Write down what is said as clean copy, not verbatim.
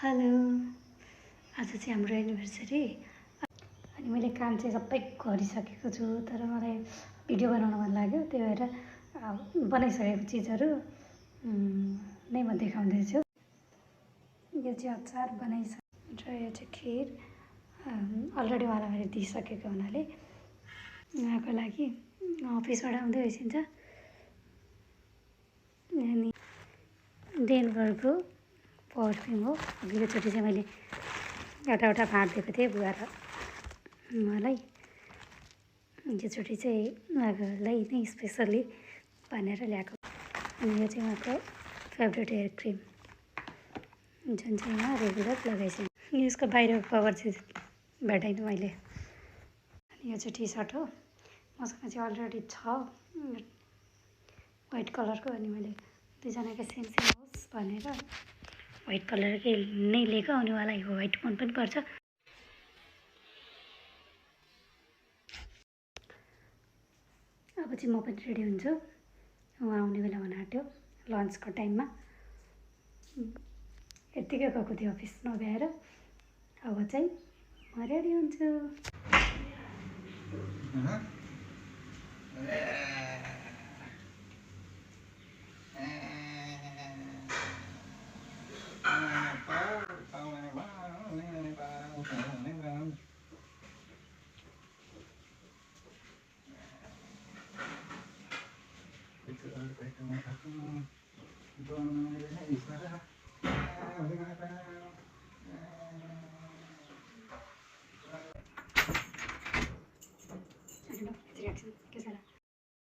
Hello. आज चाहिँ हाम्रो एनिभर्सरी अनि मैले काम चाहिँ सबै गरिसकेको छु, तर मलाई भिडियो बनाउन मन लाग्यो, त्यही भएर बनाइसकेको चिजहरू नै म देखाउँदैछु। यो चाहिँ अचार बनाइसक्यो र यो चाहिँ खिर अलरेडी उहाँलाई दिइसकेको हुनाले उहाँको लागि अफिसबाट आउँदै होइसिन्छ। अनि डेनभरको पर्फ्युम हो। अघिल्लोचोटि चाहिँ मैले एउटा बाँडिदिएको थिएँ बुवा र मलाई। योचोटि चाहिँ उहाँलाई नै स्पेसल्ली भनेर ल्याएको। अनि यो चाहिँ उहाँको फेभरेट हेयर क्रिम जुन चाहिँ उहाँ रेगुलर लगाइसकेँ। यसको बाहिरको कभर चाहिँ भेटाइनँ मैले। अनि यो चाहिँ टी सर्ट हो, मसँग चाहिँ अलरेडी छ वाइट कलरको। अनि मैले दुईजनाको सेम होस् भनेर वाइट कलरकै नै लिएको। अनि उहाँलाई वाइट मन पनि पर्छ। अब चाहिँ म पनि रेडी हुन्छु, उहाँ आउने बेला हुन आँट्यो। लन्चको टाइममा यत्तिकै गएको थियो अफिस नभ्याएर। अब चाहिँ म रेडी हुन्छु।